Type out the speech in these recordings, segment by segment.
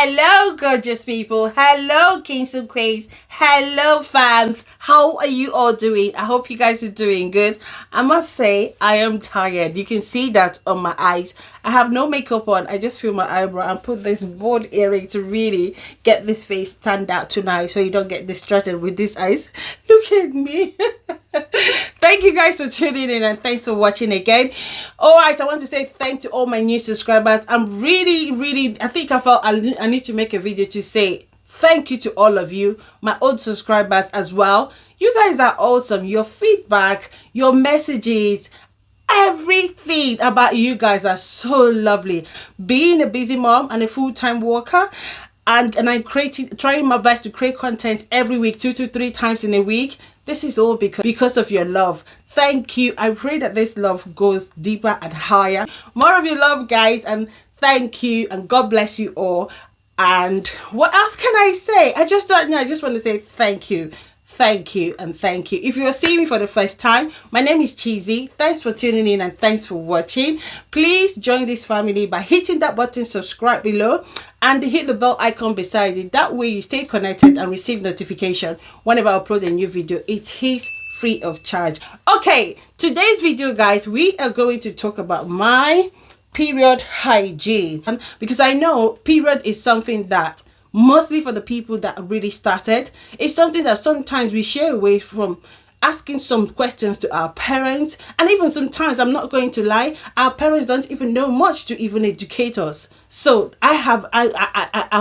Hello, gorgeous people. Hello, kings and queens. Hello, fams. How are you all doing? I hope you guys are doing good. I must say, I am tired. You can see that on my eyes. I have no makeup on. I just feel my eyebrow and put this bold earring to really get this face stand out tonight so you don't get distracted with these eyes. Look at me. Thank you guys for tuning in and thanks for watching again. All right, I want to say thank to all my new subscribers. I'm really, I think I felt I need to make a video to say thank you to all of you, my old subscribers as well. You guys are awesome. Your feedback, your messages, everything about you guys are so lovely. Being a busy mom and a full-time worker, and I'm trying my best to create content every week, 2 to 3 times in a week. This is all because of your love. Thank you. I pray that this love goes deeper and higher. More of your love, guys, and thank you, and God bless you all. And what else can I say? I just don't know. I just want to say thank you. Thank you and thank you. If you are seeing me for the first time, my name is Cheesy. Thanks for tuning in and thanks for watching. Please join this family by hitting that button, subscribe below, and hit the bell icon beside it. That way you stay connected and receive notification whenever I upload a new video. It is free of charge. Okay, today's video, guys, we are going to talk about my period hygiene, because I know period is something that mostly for the people that really started, it's something that sometimes we shy away from asking some questions to our parents, and even sometimes, I'm not going to lie, our parents don't even know much to even educate us. So I have that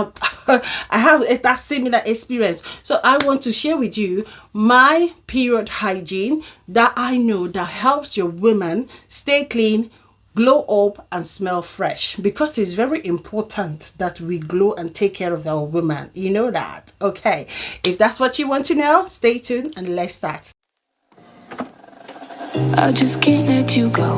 similar experience, so I want to share with you my period hygiene that I know that helps your woman stay clean, glow up, and smell fresh, because it's very important that we glow and take care of our women. You know that. Okay, if that's what you want to know, stay tuned and let's start. I just can't let you go.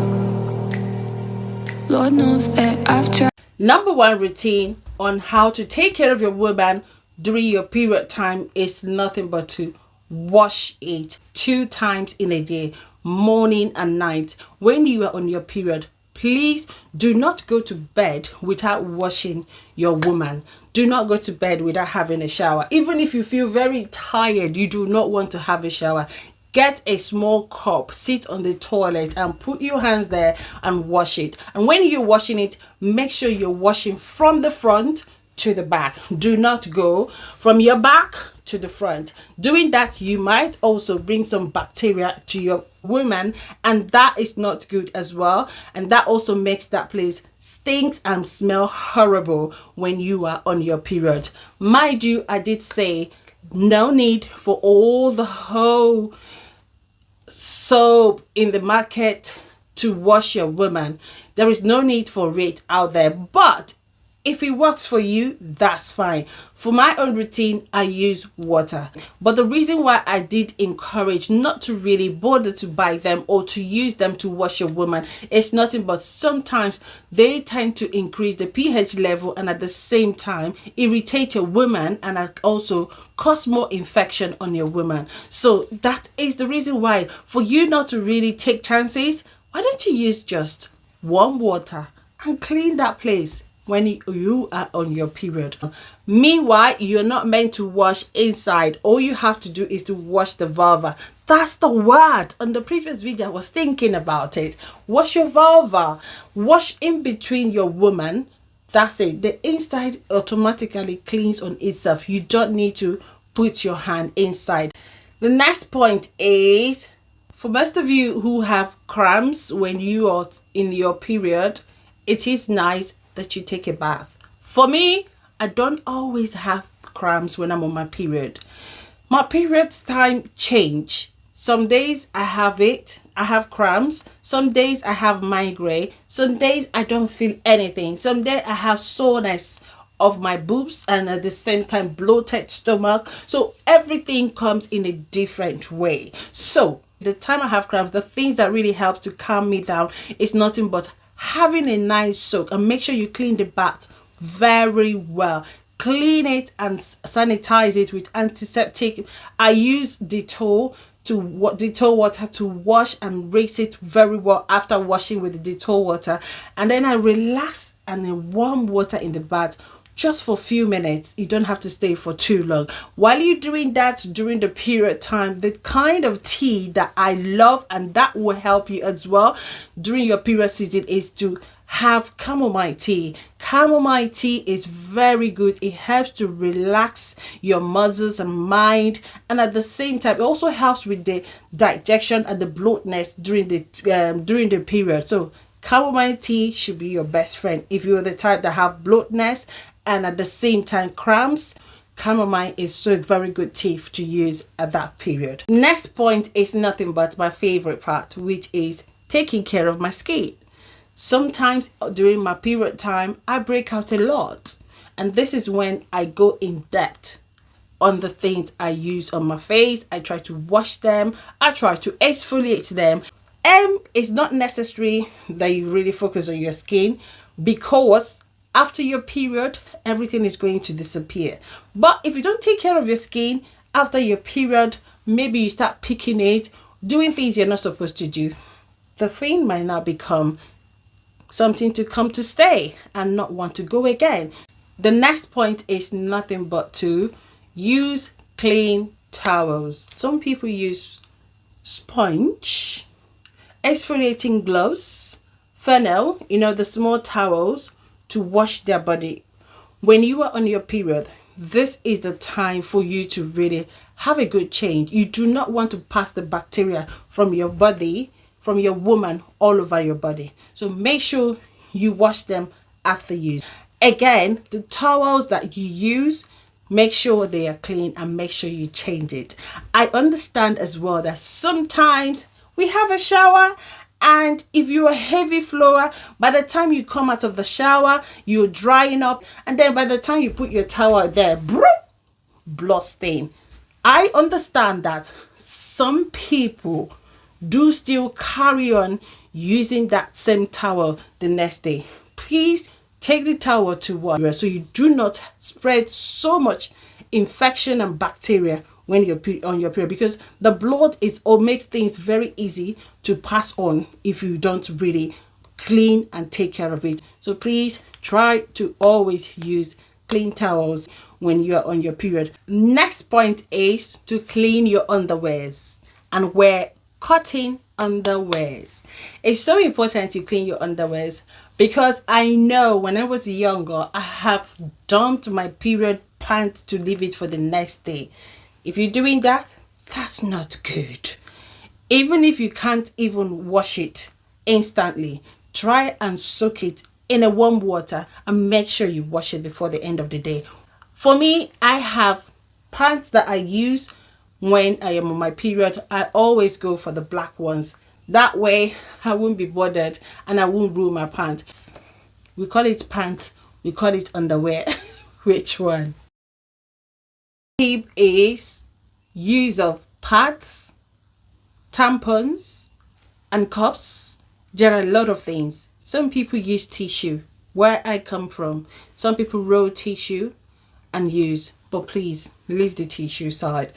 Lord knows that I've tried. Number one routine on how to take care of your woman during your period time is nothing but to wash it 2 times in a day, morning and night. When you are on your period, please do not go to bed without washing your woman. Do not go to bed without having a shower. Even if you feel very tired, you do not want to have a shower, get a small cup, sit on the toilet and put your hands there and wash it. And when you're washing it, make sure you're washing from the front to the back. Do not go from your back to the front. Doing that, you might also bring some bacteria to your woman, and that is not good as well, and that also makes that place stink and smell horrible when you are on your period. Mind you, I did say no need for all the whole soap in the market to wash your woman. There is no need for it out there, but if it works for you, that's fine. For my own routine, I use water. But the reason why I did encourage not to really bother to buy them or to use them to wash your woman is nothing but sometimes they tend to increase the pH level and at the same time irritate your woman and also cause more infection on your woman. So that is the reason why, for you not to really take chances, why don't you use just warm water and clean that place when you are on your period. Meanwhile, you're not meant to wash inside. All you have to do is to wash the vulva. That's the word. On the previous video, I was thinking about it. Wash your vulva. Wash in between your woman. That's it. The inside automatically cleans on itself. You don't need to put your hand inside. The next point is, for most of you who have cramps when you are in your period, it is nice that you take a bath. For me, I don't always have cramps when I'm on my period. My period time change. Some days I have cramps. Some days I have migraine. Some days I don't feel anything. Some days I have soreness of my boobs and at the same time bloated stomach. So everything comes in a different way. So the time I have cramps, the things that really helps to calm me down is nothing but having a nice soak, and make sure you clean the bath very well. Clean it and sanitize it with antiseptic. I use Dettol water to wash and rinse it very well after washing with the Dettol water, and then I relax and warm water in the bath just for a few minutes. You don't have to stay for too long. While you're doing that during the period time, the kind of tea that I love and that will help you as well during your period season is to have chamomile tea. Chamomile tea is very good. It helps to relax your muscles and mind, and at the same time it also helps with the digestion and the bloatness during the period. So chamomile tea should be your best friend if you're the type that have bloatness and at the same time cramps. Chamomile is so very good tea to use at that period. Next point is nothing but my favorite part, which is taking care of my skin. Sometimes during my period time, I break out a lot, and this is when I go in depth on the things I use on my face. I try to wash them, I try to exfoliate them. It's not necessary that you really focus on your skin, because after your period everything is going to disappear. But if you don't take care of your skin after your period, maybe you start picking it, doing things you're not supposed to do, the thing might now become something to come to stay and not want to go again. The next point is nothing but to use clean towels. Some people use sponge, exfoliating gloves, funnel, the small towels to wash their body. When you are on your period, this is the time for you to really have a good change. You do not want to pass the bacteria from your body, from your woman, all over your body. So make sure you wash them after use. Again, the towels that you use, make sure they are clean and make sure you change it. I understand as well that sometimes we have a shower, and if you're a heavy flower, by the time you come out of the shower, you're drying up, and then by the time you put your towel there, blood stain. I understand that some people do still carry on using that same towel the next day. Please take the towel to water so you do not spread so much infection and bacteria when you're on your period, because the blood makes things very easy to pass on if you don't really clean and take care of it. So please try to always use clean towels when you're on your period. Next point is to clean your underwears and wear cotton underwears. It's so important to clean your underwears, because I know when I was younger, I have dumped my period pants to leave it for the next day. If you're doing that, that's not good. Even if you can't even wash it instantly, try and soak it in a warm water and make sure you wash it before the end of the day. For me, I have pants that I use when I am on my period. I always go for the black ones. That way I won't be bothered and I won't ruin my pants. We call it pants, we call it underwear. Which one? Tip is use of pads, tampons and cups. There are a lot of things. Some people use tissue. Where I come from, some people roll tissue and use, but please leave the tissue side.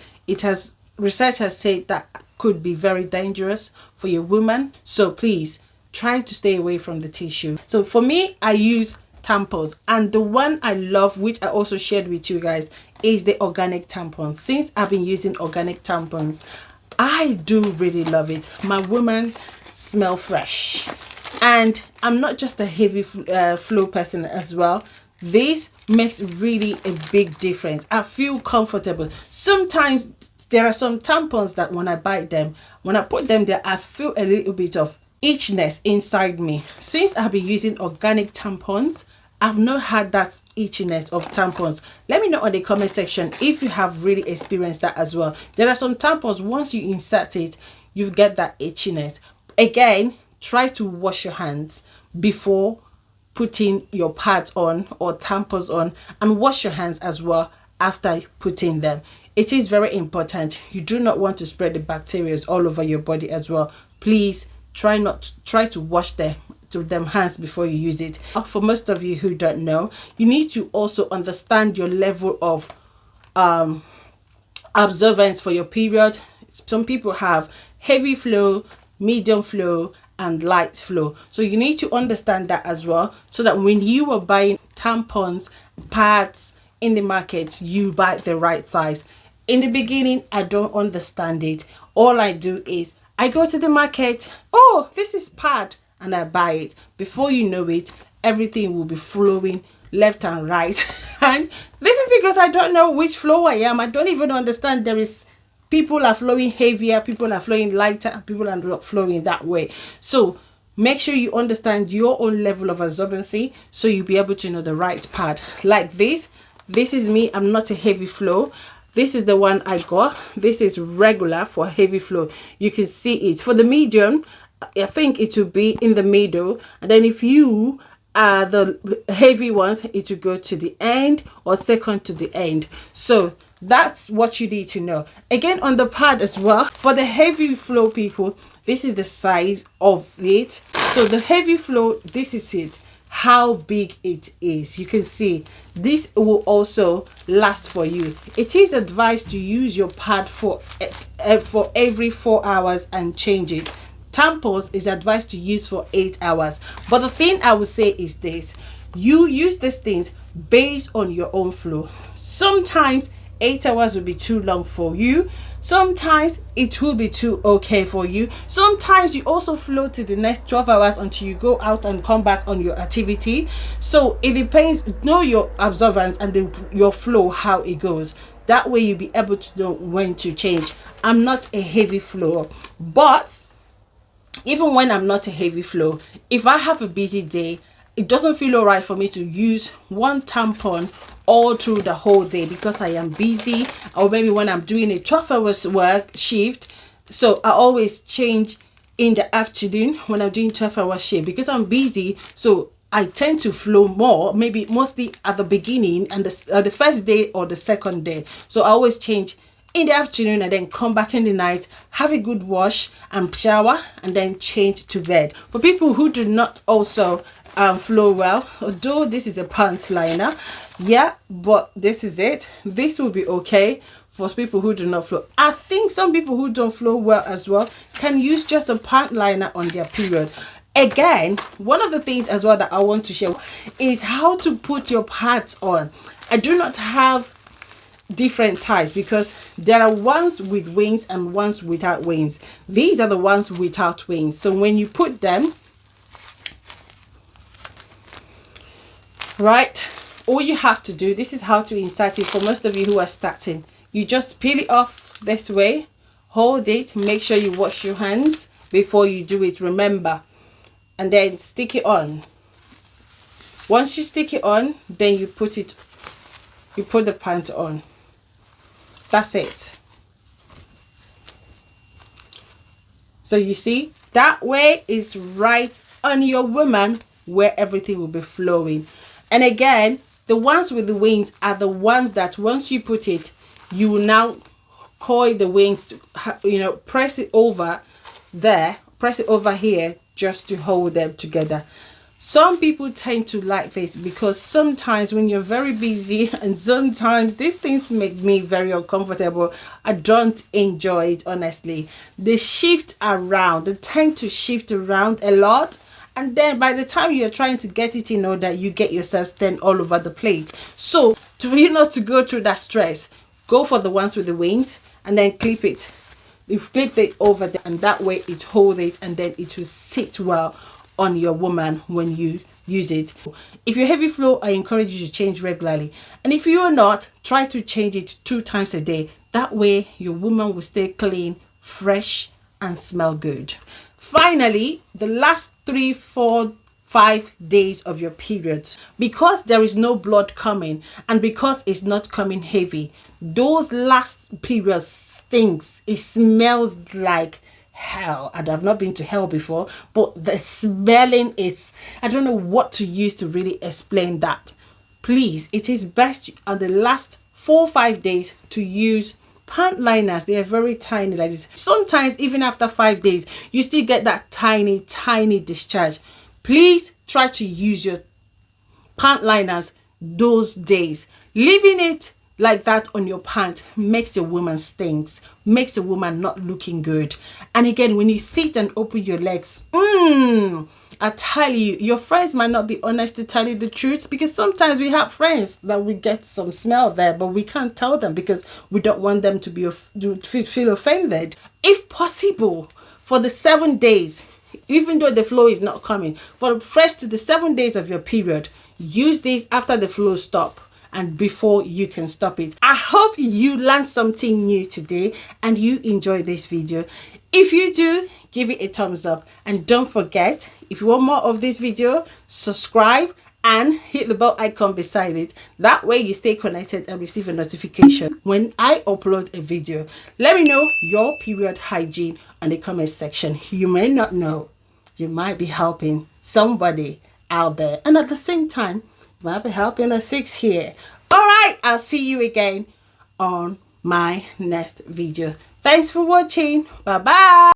Research has said that could be very dangerous for your woman, so please try to stay away from the tissue. So for me, I use tampons, and the one I love, which I also shared with you guys, is the organic tampons. Since I've been using organic tampons, I do really love it. My woman smell fresh, and I'm not just a heavy flow person as well. This makes really a big difference. I feel comfortable. Sometimes there are some tampons that when I buy them, when I put them there, I feel a little bit of itchiness inside me. Since I've been using organic tampons, I've not had that itchiness of tampons. Let me know in the comment section if you have really experienced that as well. There are some tampons, once you insert it, you get that itchiness. Again, try to wash your hands before putting your pads on or tampons on, and wash your hands as well after putting them. It is very important. You do not want to spread the bacteria all over your body as well. Please try to wash them hands before you use it. For most of you who don't know, you need to also understand your level of observance for your period. Some people have heavy flow, medium flow and light flow, so you need to understand that as well, so that when you are buying tampons pads in the market, you buy the right size. In the beginning, I don't understand it. All I do is I go to the market, oh, this is pad, and I buy it. Before you know it, everything will be flowing left and right. And this is because I don't know which flow I am. I don't even understand. There is people are flowing heavier, people are flowing lighter, and people are not flowing that way. So make sure you understand your own level of absorbency, so you'll be able to know the right pad. Like this is me. I'm not a heavy flow. This is the one I got. This is regular for heavy flow. You can see it. For the medium, I think it will be in the middle. And then if you are the heavy ones, it will go to the end or second to the end. So that's what you need to know. Again, on the pad as well, for the heavy flow people, this is the size of it. So the heavy flow, this is it, how big it is. You can see this will also last for you. It is advised to use your pad for every 4 hours and change it. Tampons is advised to use for 8 hours. But the thing I would say is this: you use these things based on your own flow. Sometimes 8 hours will be too long for you. Sometimes it will be too okay for you. Sometimes you also flow to the next 12 hours until you go out and come back on your activity. So it depends. Know your absorbance and your flow, how it goes. That way you'll be able to know when to change. I'm not a heavy flow, but even when I'm not a heavy flow, if I have a busy day, it doesn't feel all right for me to use one tampon all through the whole day because I am busy, or maybe when I'm doing a 12 hours work shift. So I always change in the afternoon when I'm doing 12-hour shift because I'm busy. So I tend to flow more, maybe mostly at the beginning and the first day or the second day. So I always change in the afternoon and then come back in the night, have a good wash and shower, and then change to bed. For people who do not also flow well, although this is a pant liner, yeah, but this is it. This will be okay for people who do not flow. I think some people who don't flow well as well can use just a pant liner on their period. Again, one of the things as well that I want to share is how to put your pads on. I do not have different types because there are ones with wings and ones without wings. These are the ones without wings. So when you put them, right, all you have to do, this is how to insert it for most of you who are starting. You just peel it off this way, hold it, make sure you wash your hands before you do it, remember, and then stick it on. Once you stick it on, then you put the pant on. That's it. So you see, that way is right on your woman where everything will be flowing. And again, the ones with the wings are the ones that once you put it, you will now coil the wings to, press it over there, press it over here just to hold them together. Some people tend to like this because sometimes when you're very busy, and sometimes these things make me very uncomfortable. I don't enjoy it, honestly. They shift around. They tend to shift around a lot. And then by the time you're trying to get it in order, you get yourself stand all over the place. So to go through that stress, go for the ones with the wings and then clip it. You've clipped it over there, and that way it holds it, and then it will sit well on your woman when you use it. If you're heavy flow, I encourage you to change regularly, and if you are not, try to change it 2 times a day. That way your woman will stay clean, fresh, and smell good. Finally, the last 3, 4, 5 days of your period, because there is no blood coming and because it's not coming heavy, those last periods stinks. It smells like hell, and I've not been to hell before, but the smelling is, I don't know what to use to really explain that. Please, it is best on the last 4 or 5 days to use pant liners. They are very tiny like this. Sometimes even after 5 days you still get that tiny discharge. Please try to use your pant liners those days. Leaving it like that on your pant makes your woman stinks, makes a woman not looking good. And again, when you sit and open your legs, I tell you, your friends might not be honest to tell you the truth, because sometimes we have friends that we get some smell there, but we can't tell them because we don't want them to be feel offended. If possible, for the 7 days, even though the flow is not coming, for the first to the 7 days of your period, use this after the flow stop and before you can stop it. I hope you learned something new today and you enjoyed this video. If you do, give it a thumbs up, and don't forget, if you want more of this video, subscribe and hit the bell icon beside it. That way you stay connected and receive a notification when I upload a video. Let me know your period hygiene on the comment section. You may not know, you might be helping somebody out there, and at the same time you might be helping a six here. All right, I'll see you again on my next video. Thanks for watching. Bye bye.